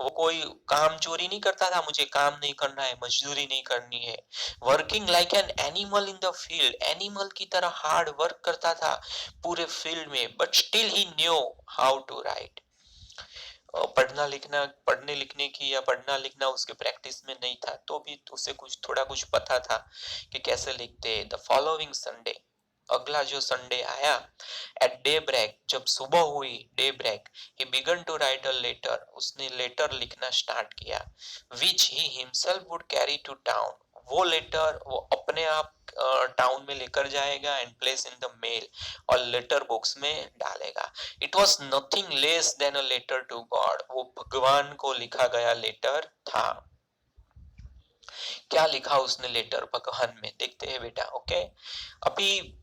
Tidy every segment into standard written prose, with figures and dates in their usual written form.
वो कोई काम चोरी नहीं करता था, मुझे काम नहीं करना है, मजदूरी नहीं करनी है। Working like an animal in the field, animal की तरह हार्ड वर्क करता था पूरे फील्ड में, but still he knew how to write. पढ़ने लिखने की या पढ़ना लिखना उसके प्रैक्टिस में नहीं था, तो भी उसे कुछ थोड़ा कुछ पता था कि कैसे लिखते हैं। द फॉलोइंग संडे, अगला जो संडे आया, एट डे ब्रेक, जब सुबह हुई, day break, he began to write a letter, उसने लेटर लिखना स्टार्ट किया, which he himself would carry to town, वो लेटर वो अपने आप टाउन में लेकर जाएगा and place in the mail, और लेटर बॉक्स में डालेगा। It was nothing less than a letter to God, वो भगवान को लिखा गया लेटर था। क्या लिखा उसने लेटर भगवान में, देखते हैं बेटा। ओके, अभी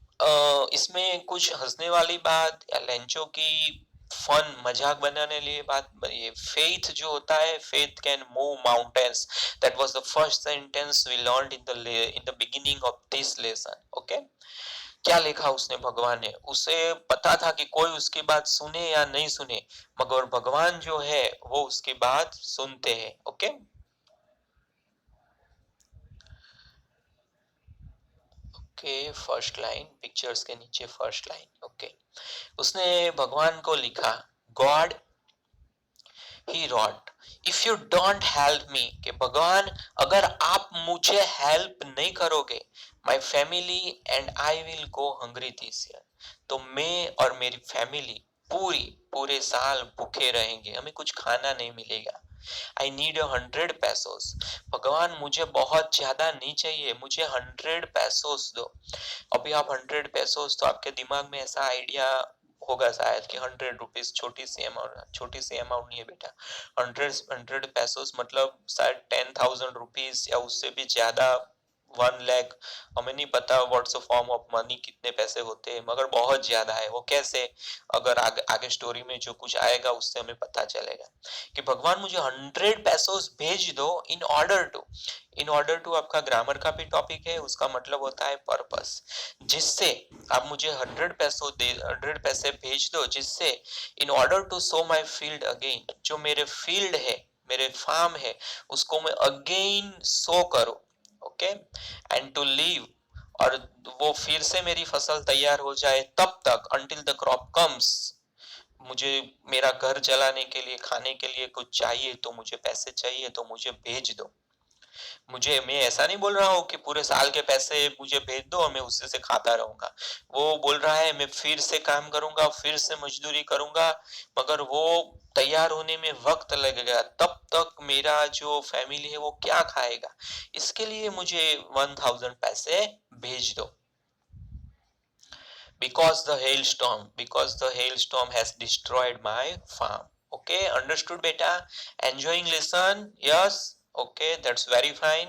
इसमें कुछ हंसने वाली बात या लेंचो की फन मजाक बनाने लिए बात, ये फेथ जो होता है, faith can move mountains, that was the first sentence we learned in the beginning of this lesson. Okay, क्या लिखा उसने भगवान ने, उसे पता था कि कोई उसकी बात सुने या नहीं सुने, मगर भगवान जो है वो उसकी बात सुनते हैं। Okay, okay, first line, pictures के नीचे फर्स्ट लाइन। ओके, उसने भगवान को लिखा, God he wrote, if you don't help me, कि भगवान अगर आप मुझे हेल्प नहीं करोगे, my family and I will go hungry this year, तो मैं और मेरी फैमिली पूरे साल भूखे रहेंगे, हमें कुछ खाना नहीं मिलेगा। आई नीड 100 पैसोस, भगवान मुझे बहुत ज्यादा नहीं चाहिए, मुझे 100 पैसोस दो। अभी आप 100 पैसोस, तो आपके दिमाग में ऐसा आइडिया होगा शायद कि 100 रुपीज छोटी सी अमाउंट नहीं है बेटा। 100 पैसोस मतलब शायद 10,000 रुपीज या उससे भी ज्यादा, 1 लाख, हमें नहीं पता what's a form of money, कितने पैसे होते हैं, मगर बहुत ज्यादा है वो। कैसे, अगर आगे स्टोरी में जो कुछ आएगा उससे हमें पता चलेगा कि भगवान मुझे 100 पैसोस भेज दो, इन ऑर्डर टू आपका ग्रामर का भी टॉपिक है, उसका मतलब होता है पर्पस, जिससे आप मुझे 100 पैसे भेज दो, जिससे in order to sow my field again, जो मेरे फील्ड है, मेरे फार्म है, उसको मैं अगेन सो करो। ओके, एंड टू लीव, और वो फिर से मेरी फसल तैयार हो जाए तब तक, अंटिल द क्रॉप कम्स, मुझे मेरा घर चलाने के लिए, खाने के लिए कुछ चाहिए, तो मुझे पैसे चाहिए, तो मुझे भेज दो। मैं ऐसा नहीं बोल रहा हूँ कि पूरे साल के पैसे मुझे भेज दो और मैं उससे से खाता रहूंगा। वो बोल रहा है मैं फिर से काम करूंगा, फिर से मजदूरी करूंगा, मगर वो तैयार होने में वक्त लगेगा, तब तक मेरा जो फैमिली है वो क्या खाएगा, इसके लिए मुझे 1,000 पैसे भेज दो। because the hailstorm has destroyed my farm. Okay, understood beta? Enjoying lesson? Yes. Okay, that's very fine.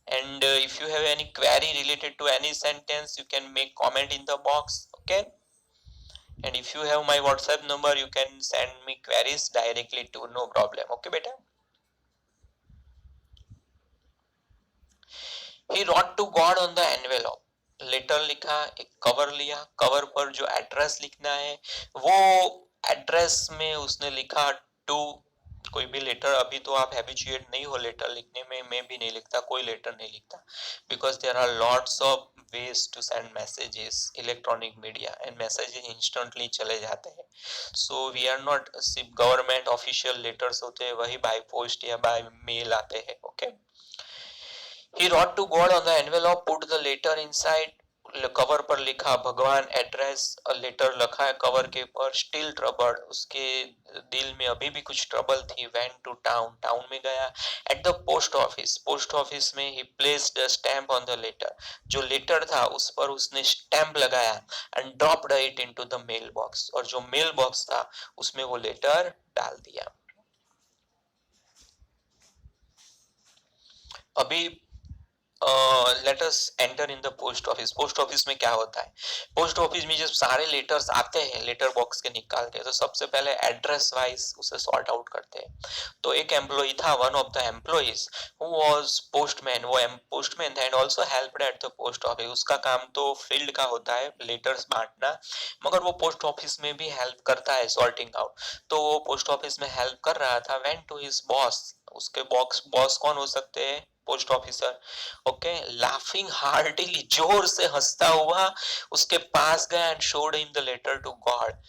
And if you have any query related to any sentence, you can make comment in the box. Okay, and if you have my WhatsApp number, you can send me queries directly to, no problem. Okay beta? He wrote to God on the envelope. Letter लिखा, एक cover लिया, cover पर जो address लिखना है वो address में उसने लिखा टू, कोई भी लेटर, अभी तो आप हैबिचुएट नहीं हो लेटर लिखने में, मैं भी नहीं लिखता, कोई लेटर नहीं लिखता, because there are lots of ways to send messages, electronic media, and messages instantly चले जाते हैं। सो वी आर नॉट, सिर्फ गवर्नमेंट ऑफिशियल लेटर्स होते हैं वही बाय पोस्ट या बाय मेल आते हैं। ओके, he wrote to God on the envelope, put the letter inside, cover पर लिखा भगवान, एड्रेस, लेटर लिखा है कवर के ऊपर, स्टिल ट्रबल, उसके दिल में अभी भी कुछ ट्रबल थी, वेंट टू टाउन, टाउन में गया, एट द पोस्ट ऑफिस में he placed a stamp on the letter, जो लेटर था उस पर उसने स्टैम्प लगाया, and dropped it into the mailbox, और जो मेल बॉक्स था उसमें वो लेटर डाल दिया। अभी let us enter in the post office. Post office में क्या होता है, पोस्ट ऑफिस में जब सारे लेटर्स आते हैं लेटर बॉक्स के निकालते हैं तो सबसे पहले एड्रेस वाइज उसे सॉर्ट आउट करते हैं। तो एक एम्प्लॉय था, one of the employees who was postman, वो पोस्टमैन था and also helped at the post office. उसका काम तो फील्ड का होता है लेटर्स बांटना, मगर वो पोस्ट ऑफिस में भी हेल्प करता है सॉर्टिंग आउट। तो वो पोस्ट ऑफिस में हेल्प कर रहा था, वेंट टू हिज बॉस। उसके बॉस कौन हो सकते हैं, post officer. Okay, laughing heartily, जोर से हंसता हुआ उसके पास गया and showed in the letter to God,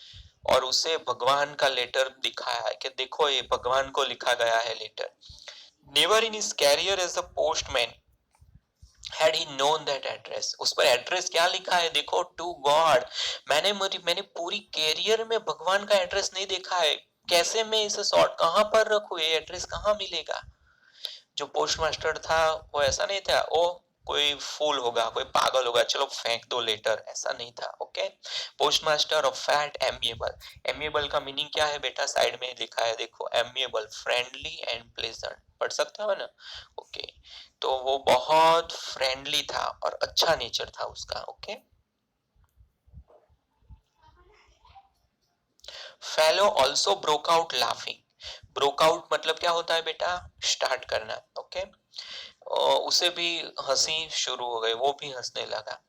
और उसे भगवान का लेटर दिखाया कि देखो ये भगवान को लिखा गया है letter. Never in his career as a postman had he known that address, उस पर एड्रेस क्या लिखा है देखो, टू गॉड। मैंने पूरी कैरियर में भगवान का एड्रेस नहीं देखा है, कैसे मैं इसे सॉर्ट कहां पर रखूं, ये एड्रेस कहां मिलेगा। जो पोस्ट मास्टर था वो ऐसा नहीं था ओ कोई फूल होगा, कोई पागल होगा, चलो फेंक दो लेटर, ऐसा नहीं था। Okay, post master of fat amiable. Amiable का मीनिंग क्या है बेटा, साइड में लिखा है देखो, एमिएबल, फ्रेंडली एंड प्लेजेंट, पढ़ सकते हो ना। ओके, तो वो बहुत फ्रेंडली था और अच्छा नेचर था उसका। Okay, fellow also broke out laughing. Broke out मतलब क्या होता है बेटा, स्टार्ट करना। ओके, उसे भी हंसी शुरू हो गई, वो भी हंसने लगा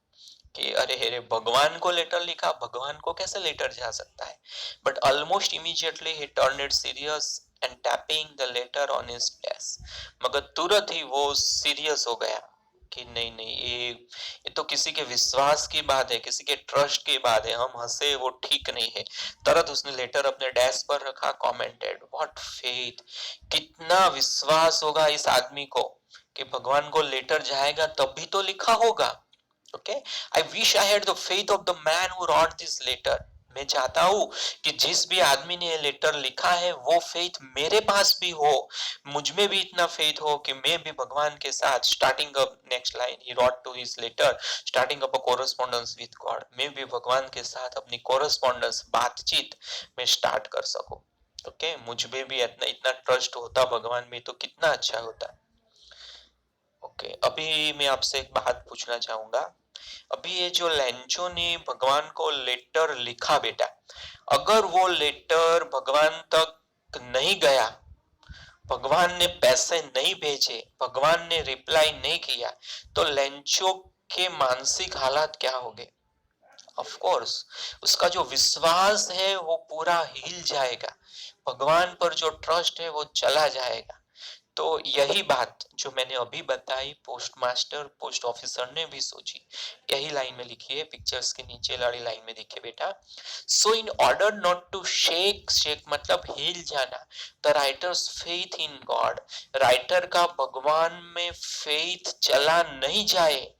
कि अरे अरे भगवान को लेटर लिखा, भगवान को कैसे लेटर जा सकता है। But almost immediately he turned serious and tapping the later on his desk. मगर तुरंत ही वो सीरियस हो गया कि नहीं नहीं, ये तो किसी के विश्वास की बात है, किसी के ट्रस्ट की बात है, हम हंसे वो ठीक नहीं है। तुरंत उसने लेटर अपने डेस्क पर रखा, कमेंटेड, व्हाट फेथ, कितना विश्वास होगा इस आदमी को कि भगवान को लेटर जाएगा तभी तो लिखा होगा। Okay, I wish I had the faith of the man who wrote this letter. मैं चाहता हूं कि जिस भी आदमी ने ये लेटर लिखा है वो फेथ मेरे पास भी हो, मुझ में भी इतना फेथ हो कि मैं भी भगवान के साथ, starting up next line, he wrote to his letter starting up a correspondence with God, मैं भी भगवान के साथ अपनी कोरेस्पोंडेंस, बातचीत में स्टार्ट कर सकूं। ओके, मुझ में भी इतना इतना ट्रस्ट होता भगवान में तो कितना अच्छा होता। ओके, अभी मैं आपसे एक बात पूछना चाहूंगा। अभी ये जो लेंचो ने भगवान को लेटर लिखा बेटा, अगर वो लेटर भगवान तक नहीं गया, भगवान ने पैसे नहीं भेजे, भगवान ने रिप्लाई नहीं किया, तो लेंचो के मानसिक हालात क्या होंगे। ऑफ कोर्स उसका जो विश्वास है वो पूरा हिल जाएगा, भगवान पर जो ट्रस्ट है वो चला जाएगा। तो यही बात जो मैंने अभी बताई पोस्ट मास्टर, पोस्ट ऑफिसर ने भी सोची। यही लाइन में लिखी है, पिक्चर्स के नीचे वाली लाइन में देखिए बेटा। So in order not to shake, shake मतलब हिल जाना, the writer's faith in God, writer का भगवान में फेथ चला नहीं जाए।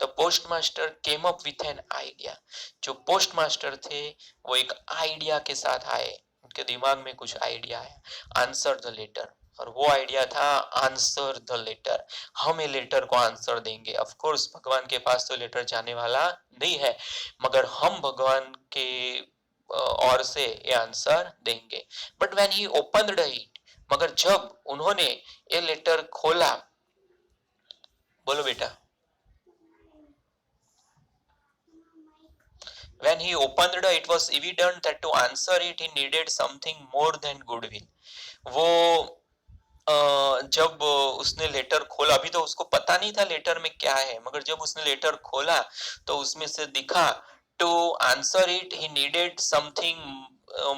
The post master came up with an idea, जो पोस्ट मास्टर थे वो एक आइडिया के साथ आए, उनके दिमाग में कुछ आइडिया आया। आंसर द लेटर, और वो आइडिया था आंसर द लेटर, हम ये लेटर को आंसर देंगे। ऑफ कोर्स भगवान के पास तो लेटर जाने वाला नहीं है, मगर हम भगवान के ओर से ये आंसर देंगे। But when he opened it, मगर जब उन्होंने ये लेटर खोला, बोलो बेटा, when he opened it, it was evident that to answer it he needed something more than goodwill. वो जब उसने लेटर खोला, अभी तो उसको पता नहीं था लेटर में क्या है, मगर जब उसने लेटर खोला तो उसमें से दिखा to answer it he needed something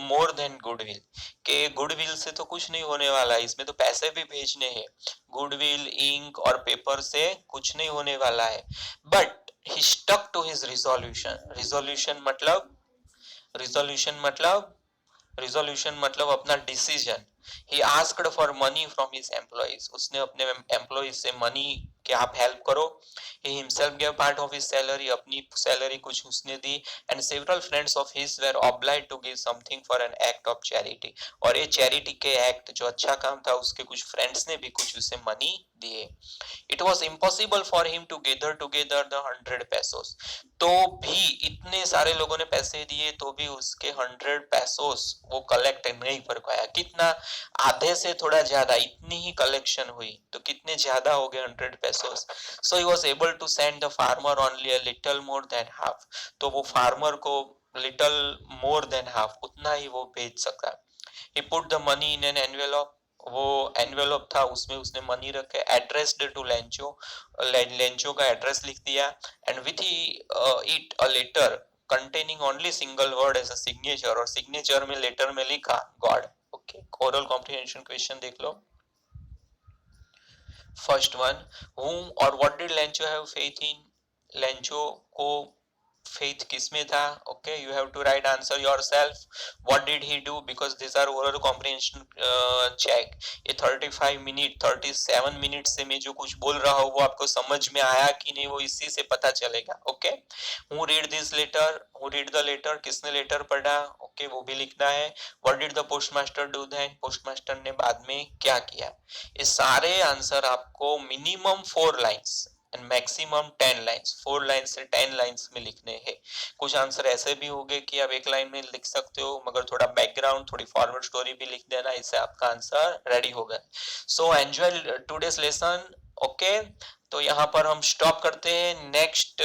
more than goodwill, के गुडविल से तो कुछ नहीं होने वाला, इसमें तो पैसे भी भेजने हैं, गुडविल इंक और पेपर से कुछ नहीं होने वाला है। But he stuck to his resolution, resolution मतलब रिजोल्यूशन मतलब अपना decision. He asked for money from his employees, उसने अपने एम्प्लॉइज से मनी कि आप हेल्प करो। He himself give part of his salary, अपनी सैलरी कुछ उसने दी। And several friends of his were obliged to give something for an act of charity, और ये चैरिटी के एक्ट जो अच्छा काम था उसके कुछ फ्रेंड्स ने भी कुछ उसे मनी दिए। It was impossible for him to gather together the 100 pesos, तो भी इतने सारे लोगों ने पैसे दिए तो भी उसके 100 पेसोस वो कलेक्ट नहीं कर पाया। कितना, आधे से थोड़ा ज्यादा, इतनी ही कलेक्शन हुई तो कितने ज्यादा हो गए 100 pesos. So he was able to send the farmer only a little more than half, तो वो फार्मर को लिटल मोर देन हाफ उतना ही वो भेज सकता। he put the money in an envelope, वो एनवेलोप था उसमें उसने मनी रखे, एड्रेस्ड टू लेंचो, लेंचो का एड्रेस लिख दिया, and with it a letter containing only single word as a signature, और सिग्नेचर में लेटर में लिखा God. Okay, oral comprehension question देख लो। First one, whom or what did Lencho have faith in? Lencho को faith किसमें था? Okay, you have to write answer yourself. What did he do? Because these are oral comprehension check. ये 35 minute 37 minute से मैं जो कुछ बोल रहा हूँ वो आपको समझ में आया कि नहीं, वो इसी से पता चलेगा। Okay, who read this letter? Who read the letter? किसने लेटर पढ़ा? ओके, वो भी लिखना है। What did the postmaster do then? Postmaster ने बाद में क्या किया? ये सारे आंसर आपको minimum 4 lines and maximum 10 lines, 4 line से 10 लाइन्स में लिखने हैं। कुछ आंसर ऐसे भी होंगे कि आप एक लाइन में लिख सकते हो, मगर थोड़ा बैकग्राउंड थोड़ी फॉरवर्ड स्टोरी भी लिख देना, इससे आपका आंसर रेडी होगा। So enjoy today's lesson. Okay, तो यहाँ पर हम स्टॉप करते हैं। नेक्स्ट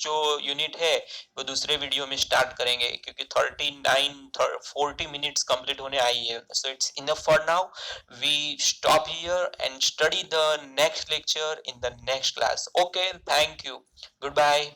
जो यूनिट है वो दूसरे वीडियो में स्टार्ट करेंगे, क्योंकि 40 मिनट्स कंप्लीट होने आई है। So it's enough for now, we stop here and study the next lecture in the next class. Okay, thank you, goodbye.